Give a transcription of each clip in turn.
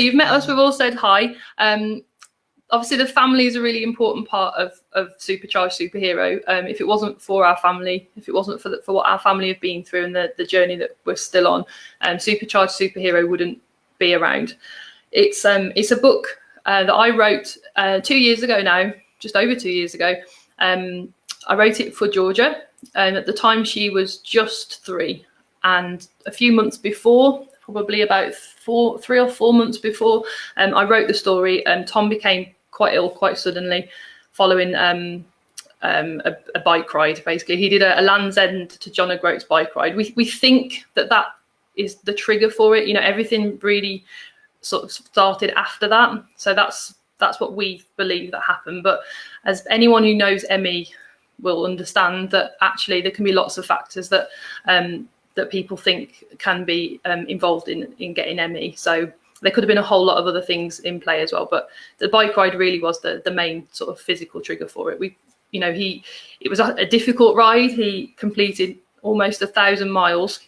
You've met us, we've all said hi. Obviously the family is a really important part of Supercharged Superhero. If it wasn't for our family, if it wasn't for what our family have been through and the journey that we're still on, Supercharged Superhero wouldn't be around. It's a book that I wrote 2 years ago now, just over 2 years ago. I wrote it for Georgia, and at the time she was just 3, and a few months before, probably about 3 or 4 months before, I wrote the story, and Tom became quite ill quite suddenly following a bike ride. Basically, he did a Land's End to John O'Groats bike ride. We think that is the trigger for it. You know, everything really sort of started after that. So that's what we believe that happened. But as anyone who knows Emmy will understand, that actually there can be lots of factors that people think can be involved in getting Emmy. So there could have been a whole lot of other things in play as well, but the bike ride really was the main sort of physical trigger for it. It was a difficult ride. He completed almost 1,000 miles,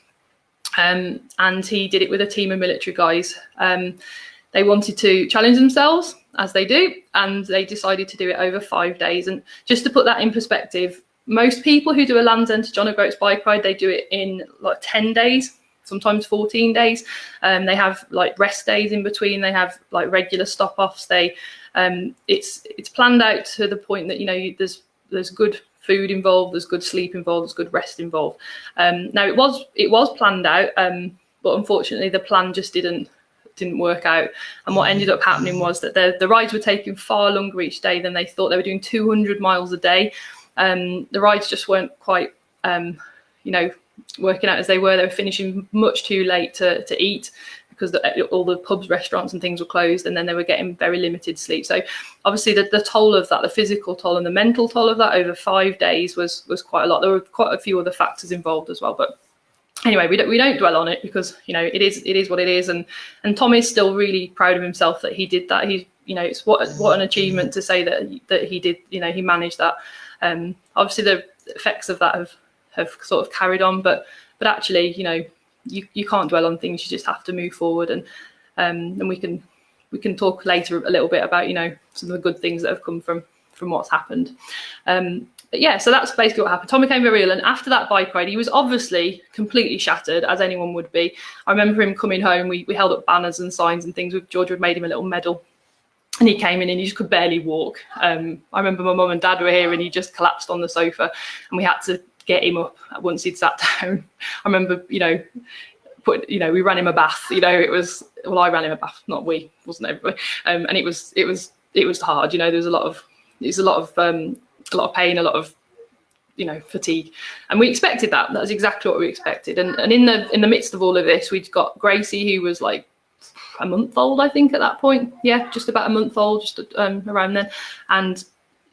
and he did it with a team of military guys. They wanted to challenge themselves, as they do, and they decided to do it over 5 days. And just to put that in perspective, most people who do a Land's End to John O'Groats bike ride, they do it in like 10 days, sometimes 14 days. They have like rest days in between. They have like regular stop-offs. It's planned out to the point that, you know, there's good food involved, there's good sleep involved, there's good rest involved. Now it was planned out, but unfortunately the plan just didn't work out. And what ended up happening was that the rides were taking far longer each day than they thought. They were doing 200 miles a day. The rides just weren't quite, working out as they were. They were finishing much too late to eat because all the pubs, restaurants and things were closed, and then they were getting very limited sleep. So obviously the toll of that, the physical toll and the mental toll of that over 5 days was quite a lot. There were quite a few other factors involved as well, but anyway, we don't dwell on it because, you know, it is what it is. And Tom is still really proud of himself that he did that. It's what an achievement to say that he did, you know, he managed that. Obviously the effects of that have sort of carried on, but actually, you know, you can't dwell on things. You just have to move forward, and we can talk later a little bit about, you know, some of the good things that have come from what's happened. But yeah, so that's basically what happened. Tom became very ill, and after that bike ride, he was obviously completely shattered, as anyone would be. I remember him coming home. We held up banners and signs and things. Georgia had made him a little medal, and he came in and he just could barely walk. I remember my mum and dad were here, and he just collapsed on the sofa, and we had to get him up once he'd sat down. I remember, you know, we ran him a bath. You know, I ran him a bath, not we, wasn't everybody. And it was hard. You know, there's a lot of pain, a lot of, you know, fatigue, and we expected that. That's exactly what we expected. And in the midst of all of this, we'd got Gracie, who was like a month old, I think, at that point. Yeah, just about a month old, just around then. And,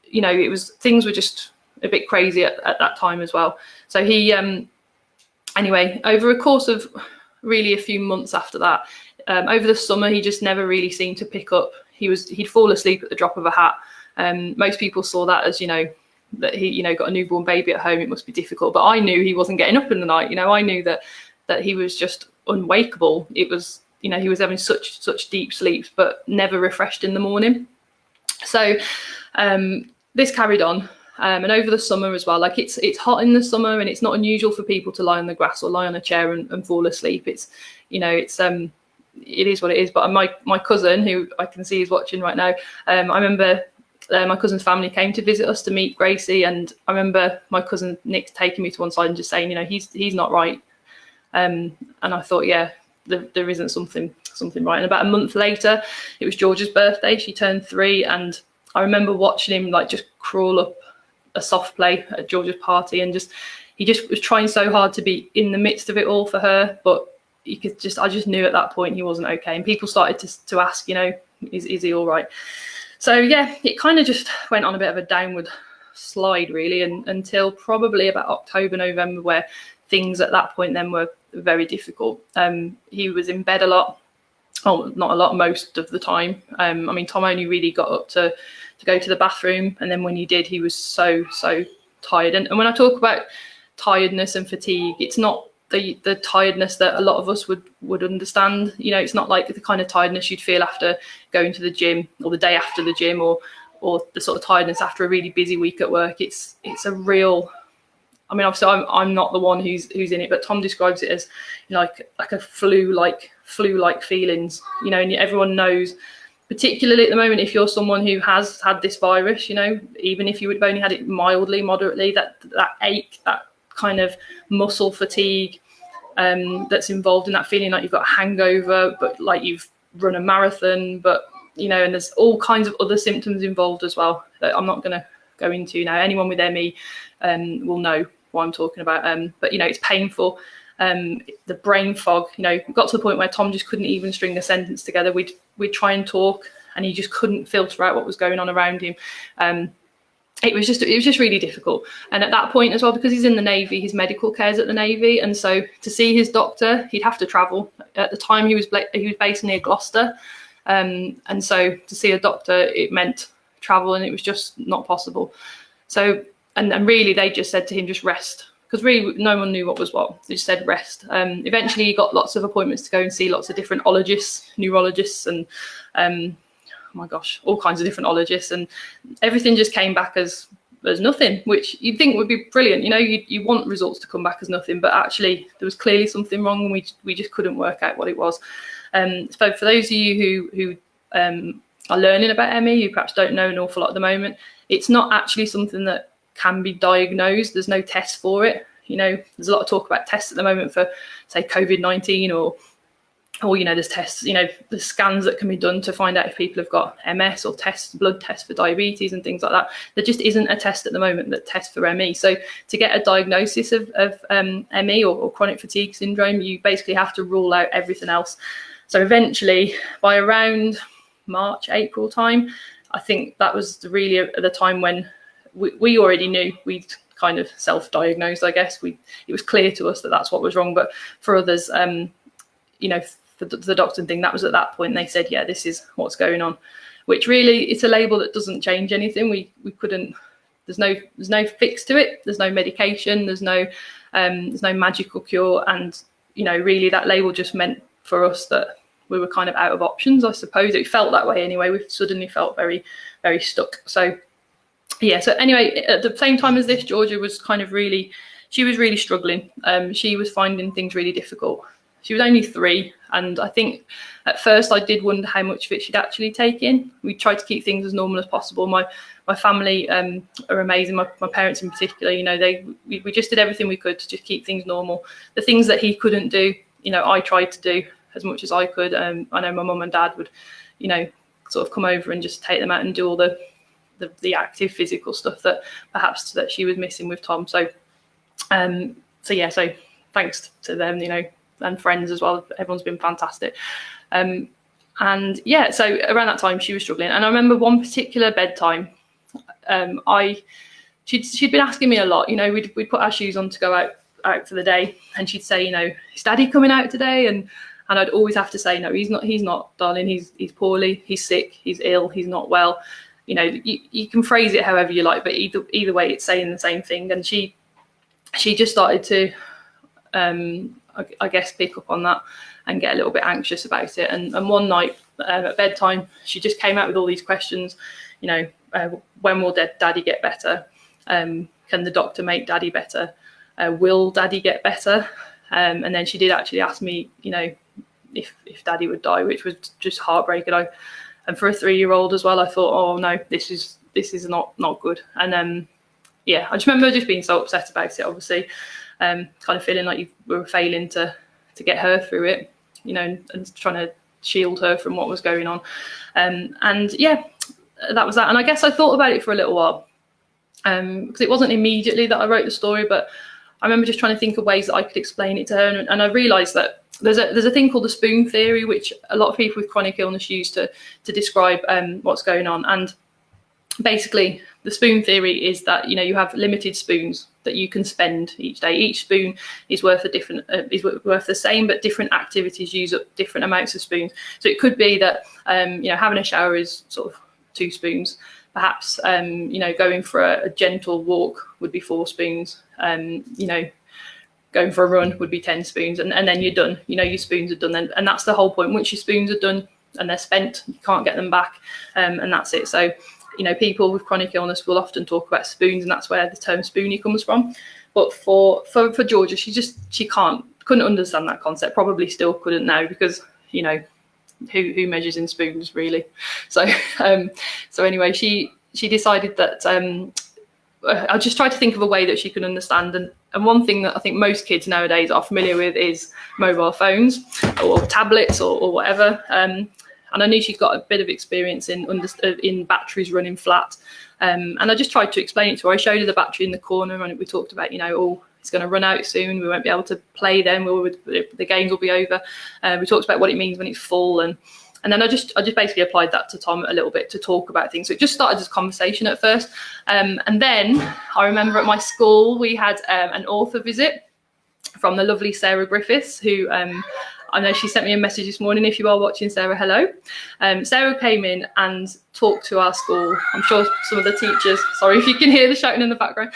you know, things were just a bit crazy at that time as well. So he, anyway, over a course of really a few months after that, over the summer, he just never really seemed to pick up. He'd fall asleep at the drop of a hat. Most people saw that as, you know, that he, you know, got a newborn baby at home. It must be difficult. But I knew he wasn't getting up in the night. You know, I knew that he was just unwakeable. It was, you know, he was having such deep sleeps, but never refreshed in the morning. So this carried on. And over the summer as well, like it's hot in the summer, and it's not unusual for people to lie on the grass or lie on a chair and fall asleep. It's, you know, it is what it is. But my cousin, who I can see is watching right now, I remember my cousin's family came to visit us to meet Gracie, and I remember my cousin Nick taking me to one side and just saying, you know, he's not right. And I thought, yeah, there isn't something right. And about a month later, it was Georgia's birthday. She turned 3, and I remember watching him like just crawl up a soft play at Georgia's party, and he just was trying so hard to be in the midst of it all for her, but I just knew at that point he wasn't okay. And people started to ask, you know, is he all right? So yeah, it kind of just went on a bit of a downward slide really, until probably about October, November, where things at that point then were very difficult. He was in bed a lot. Oh, not a lot, most of the time. I mean, Tom only really got up to go to the bathroom, and then when he did, he was so tired. And when I talk about tiredness and fatigue, it's not the tiredness that a lot of us would understand. You know, it's not like the kind of tiredness you'd feel after going to the gym, or the day after the gym, or the sort of tiredness after a really busy week at work. It's a real, I mean, obviously I'm not the one who's in it, but Tom describes it as, you know, like a flu-like feelings, you know, and everyone knows, particularly at the moment, if you're someone who has had this virus, you know, even if you would have only had it mildly, moderately, that ache, that kind of muscle fatigue that's involved in that feeling like you've got a hangover, but like you've run a marathon, but, you know, and there's all kinds of other symptoms involved as well that I'm not going to go into now. Anyone with ME will know what I'm talking about. But, you know, it's painful. The brain fog, you know, got to the point where Tom just couldn't even string a sentence together. We'd try and talk, and he just couldn't filter out what was going on around him. It was just really difficult. And at that point as well, because he's in the Navy, his medical care's at the Navy, and so to see his doctor, he'd have to travel. At the time, he was based near Gloucester, and so to see a doctor, it meant travel, and it was just not possible. So and really, they just said to him, just rest, because really no one knew what was what. They just said rest. Eventually, he got lots of appointments to go and see lots of different ologists, neurologists, and oh my gosh, all kinds of different ologists, and everything just came back as nothing, which you'd think would be brilliant. You know, you want results to come back as nothing, but actually there was clearly something wrong, and we just couldn't work out what it was. So for those of you who are learning about ME, who perhaps don't know an awful lot at the moment, it's not actually something that can be diagnosed. There's no test for it. You know, there's a lot of talk about tests at the moment for, say, COVID-19, or you know, there's tests, you know, there's scans that can be done to find out if people have got MS, or blood tests for diabetes and things like that. There just isn't a test at the moment that tests for ME. So to get a diagnosis of ME or chronic fatigue syndrome, you basically have to rule out everything else. So eventually, by around March, April time, I think that was really at the time when we already knew. We'd kind of self-diagnosed, I guess. It was clear to us that that's what was wrong, but for others, you know, for the doctor thing, that was at that point they said, yeah, this is what's going on, which really, it's a label that doesn't change anything. We couldn't, there's no fix to it. There's no medication. There's no magical cure. And, you know, really that label just meant for us that we were kind of out of options, I suppose. It felt that way anyway. We suddenly felt very, very stuck. So yeah, so anyway, at the same time as this, Georgia was kind of really struggling. She was finding things really difficult. She was only 3, and I think at first I did wonder how much of it she'd actually take in. We tried to keep things as normal as possible. My family are amazing. My parents in particular, you know, we just did everything we could to just keep things normal. The things that he couldn't do, you know, I tried to do as much as I could. I know my mum and dad would, you know, sort of come over and just take them out and do all the active physical stuff that perhaps that she was missing with Tom. So yeah, so thanks to them, you know, and friends as well. Everyone's been fantastic. And yeah, so around that time she was struggling. And I remember one particular bedtime, she'd been asking me a lot, you know, we'd put our shoes on to go out for the day, and she'd say, you know, is Daddy coming out today? And I'd always have to say, no, he's not, darling. He's poorly, he's sick, he's ill, he's not well. You know, you can phrase it however you like, but either way, it's saying the same thing. And she just started to, I guess, pick up on that and get a little bit anxious about it. And one night at bedtime, she just came out with all these questions. You know, when will Daddy get better? Can the doctor make Daddy better? Will Daddy get better? And then she did actually ask me, you know, if Daddy would die, which was just heartbreaking. And for a 3-year-old as well, I thought, oh no, this is not good. And yeah, I just remember just being so upset about it, obviously, kind of feeling like we were failing to get her through it, you know, and trying to shield her from what was going on. And yeah, that was that. And I guess I thought about it for a little while, because it wasn't immediately that I wrote the story, but I remember just trying to think of ways that I could explain it to her. And I realised that there's a thing called the spoon theory, which a lot of people with chronic illness use to describe what's going on. And basically, the spoon theory is that, you know, you have limited spoons that you can spend each day. Each spoon is worth worth the same, but different activities use up different amounts of spoons. So it could be that you know, having a shower is sort of 2 spoons. Perhaps you know, going for a gentle walk would be 4 spoons. You know, going for a run would be 10 spoons, and then you're done. You know, your spoons are done then, and that's the whole point. Once your spoons are done and they're spent, you can't get them back, and that's it. So, you know, people with chronic illness will often talk about spoons, and that's where the term spoonie comes from. But for Georgia, she couldn't understand that concept. Probably still couldn't now, because, you know, who measures in spoons really? So so anyway, she decided that I just tried to think of a way that she could understand. And one thing that I think most kids nowadays are familiar with is mobile phones or tablets or whatever. And I knew she'd got a bit of experience in batteries running flat. And I just tried to explain it to her. I showed her the battery in the corner, and we talked about, you know, oh, it's going to run out soon. We won't be able to play then. The games will be over. We talked about what it means when it's full, and then I just basically applied that to Tom a little bit to talk about things. So it just started as a conversation at first, and then I remember at my school we had an author visit from the lovely Sarah Griffiths, who I know she sent me a message this morning. If you are watching, Sarah, hello. Sarah came in and talked to our school. I'm sure some of the teachers, sorry if you can hear the shouting in the background,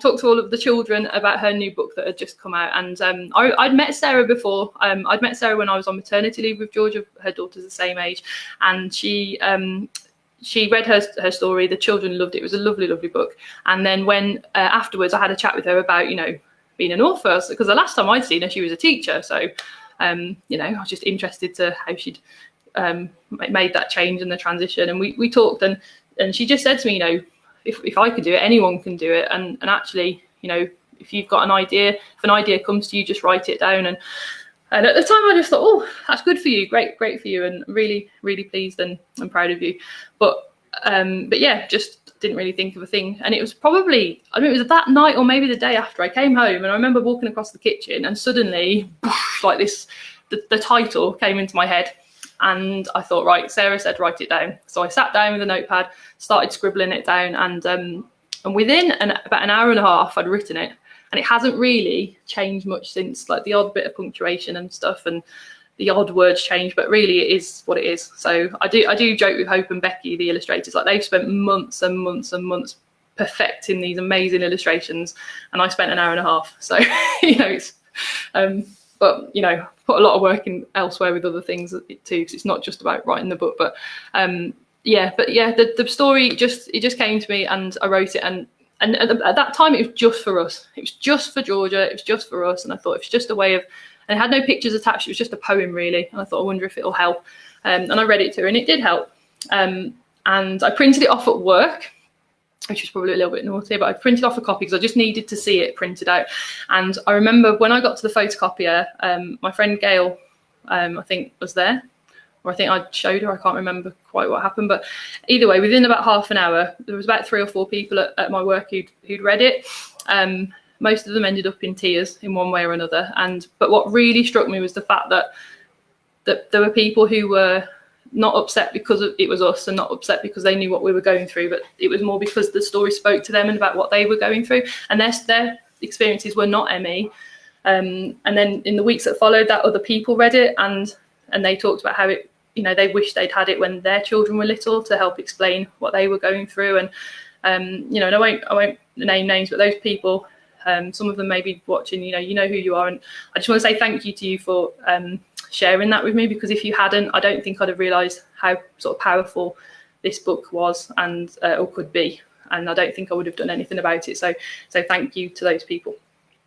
talked to all of the children about her new book that had just come out. And I'd met Sarah before. I'd met Sarah when I was on maternity leave with Georgia. Her daughter's the same age. And she read her story. The children loved it. It was a lovely, lovely book. And then when afterwards I had a chat with her about, you know, being an author, because the last time I'd seen her, she was a teacher. So you know, I was just interested to how she'd made that change and the transition. And we talked, and she just said to me, you know, if I could do it, anyone can do it. And actually, you know, if you've got an idea, if an idea comes to you, just write it down. And at the time I just thought, oh, that's good for you, great for you, and really, really pleased and proud of you. But yeah, just didn't really think of a thing. And it was probably, I don't know, it was that night or maybe the day after I came home, and I remember walking across the kitchen, and suddenly, like this, the title came into my head, and I thought, right, Sarah said write it down. So I sat down with a notepad, started scribbling it down, and within about an hour and a half I'd written it, and it hasn't really changed much since, like the odd bit of punctuation and stuff, and the odd words change, but really it is what it is. So I do joke with Hope and Becky, the illustrators, like they've spent months and months and months perfecting these amazing illustrations, and I spent an hour and a half. So you know, it's but you know, put a lot of work in elsewhere with other things too, because it's not just about writing the book. But yeah, the story just came to me, and I wrote it, and at that time it was just for us. It was just for Georgia. It was just for us, and I thought it's just a way of. And it had no pictures attached. It was just a poem, really. And I thought, I wonder if it'll help. And I read it to her, and it did help. And I printed it off at work, which was probably a little bit naughty, but I printed off a copy because I just needed to see it printed out. And I remember when I got to the photocopier, my friend Gail, I think, was there. Or I think I showed her. I can't remember quite what happened. But either way, within about half an hour, there was about 3 or 4 people at my work who'd read it. Most of them ended up in tears in one way or another. But what really struck me was the fact that there were people who were not upset because it was us, and not upset because they knew what we were going through, but it was more because the story spoke to them and about what they were going through, and their experiences were not ME. And then in the weeks that followed that, other people read it, and they talked about how it, you know, they wished they'd had it when their children were little to help explain what they were going through. And you know, and I won't name names, but those people, some of them may be watching, you know who you are. And I just want to say thank you to you for sharing that with me, because if you hadn't, I don't think I'd have realised how sort of powerful this book was and or could be. And I don't think I would have done anything about it. So thank you to those people.